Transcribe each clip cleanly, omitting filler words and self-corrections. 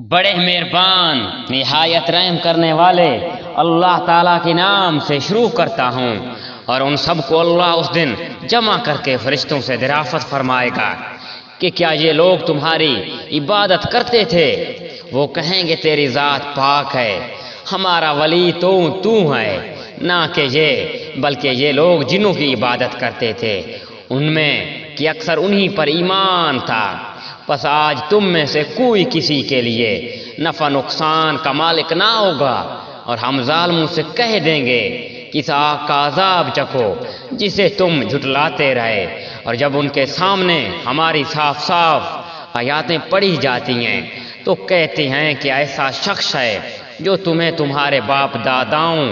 بڑے مہربان نہایت رحم کرنے والے اللہ تعالیٰ کے نام سے شروع کرتا ہوں، اور ان سب کو اللہ اس دن جمع کر کے فرشتوں سے دریافت فرمائے گا کہ کیا یہ لوگ تمہاری عبادت کرتے تھے؟ وہ کہیں گے تیری ذات پاک ہے، ہمارا ولی تو ہے، نہ کہ یہ بلکہ یہ لوگ جنوں کی عبادت کرتے تھے، ان میں کہ اکثر انہی پر ایمان تھا۔ پس آج تم میں سے کوئی کسی کے لیے نفع نقصان کا مالک نہ ہوگا، اور ہم ظالموں سے کہہ دیں گے کہ اس آگ کا عذاب چکھو جسے تم جھٹلاتے رہے۔ اور جب ان کے سامنے ہماری صاف صاف آیاتیں پڑھی جاتی ہیں تو کہتے ہیں کہ ایسا شخص ہے جو تمہیں تمہارے باپ داداؤں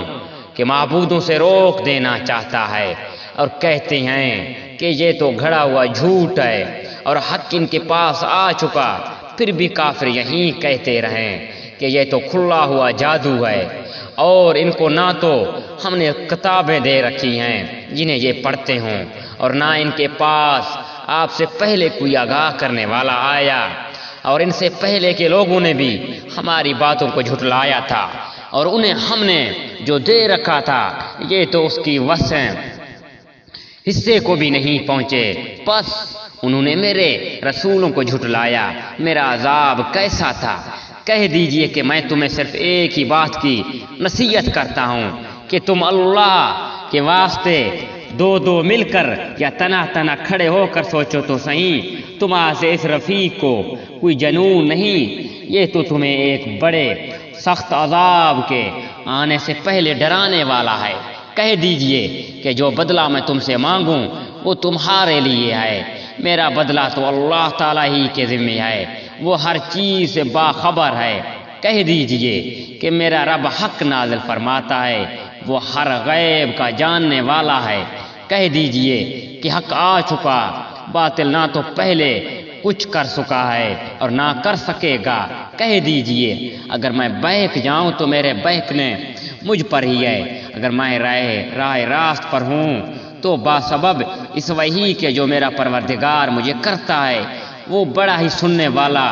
کے معبودوں سے روک دینا چاہتا ہے، اور کہتے ہیں کہ یہ تو گھڑا ہوا جھوٹ ہے اور حق ان کے پاس آ چکا، پھر بھی کافر یہیں کہتے رہیں کہ یہ تو کھلا ہوا جادو ہے، اور ان کو نہ تو ہم نے کتابیں دے رکھی ہیں جنہیں یہ پڑھتے ہوں، اور نہ ان کے پاس آپ سے پہلے کوئی آگاہ کرنے والا آیا، اور ان سے پہلے کے لوگوں نے بھی ہماری باتوں کو جھٹلایا تھا، اور انہیں ہم نے جو دے رکھا تھا یہ تو اس کی وسع حصے کو بھی نہیں پہنچے، پس انہوں نے میرے رسولوں کو جھٹلایا۔ میرا عذاب کیسا تھا؟ کہہ دیجئے کہ میں تمہیں صرف ایک ہی بات کی نصیحت کرتا ہوں کہ تم اللہ کے واسطے دو مل کر یا تنہ کھڑے ہو کر سوچو تو صحیح، تمہارے سے اس رفیق کو کوئی جنون نہیں، یہ تو تمہیں ایک بڑے سخت عذاب کے آنے سے پہلے ڈرانے والا ہے۔ کہہ دیجئے کہ جو بدلہ میں تم سے مانگوں وہ تمہارے لیے ہے، میرا بدلہ تو اللہ تعالیٰ ہی کے ذمہ ہے، وہ ہر چیز سے باخبر ہے۔ کہہ دیجئے کہ میرا رب حق نازل فرماتا ہے، وہ ہر غیب کا جاننے والا ہے۔ کہہ دیجئے کہ حق آ چکا، باطل نہ تو پہلے کچھ کر سکا ہے اور نہ کر سکے گا۔ کہہ دیجئے اگر میں بہک جاؤں تو میرے بہکنے مجھ پر ہی ہے، اگر میں راہ راست پر ہوں تو باسبب اس وحی کے جو میرا پروردگار مجھے کرتا ہے، وہ بڑا ہی سننے والا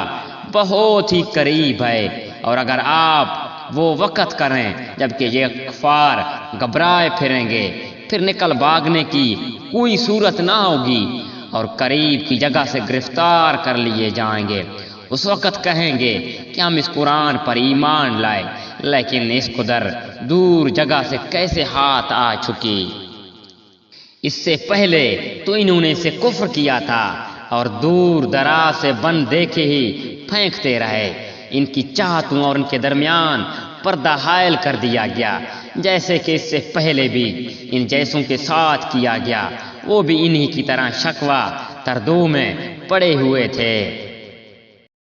بہت ہی قریب ہے۔ اور اگر آپ وہ وقت کریں جبکہ یہ کفار گھبرائے پھریں گے، پھر نکل بھاگنے کی کوئی صورت نہ ہوگی، اور قریب کی جگہ سے گرفتار کر لیے جائیں گے۔ اس وقت کہیں گے کہ ہم اس قرآن پر ایمان لائے، لیکن اس قدر دور جگہ سے کیسے ہاتھ آ چکی؟ اس سے پہلے تو انہوں نے اسے کفر کیا تھا اور دور دراز سے بن دیکھے ہی پھینکتے رہے۔ ان کی چاہتوں اور ان کے درمیان پردہ حائل کر دیا گیا، جیسے کہ اس سے پہلے بھی ان جیسوں کے ساتھ کیا گیا، وہ بھی انہی کی طرح شکوہ تردو میں پڑے ہوئے تھے۔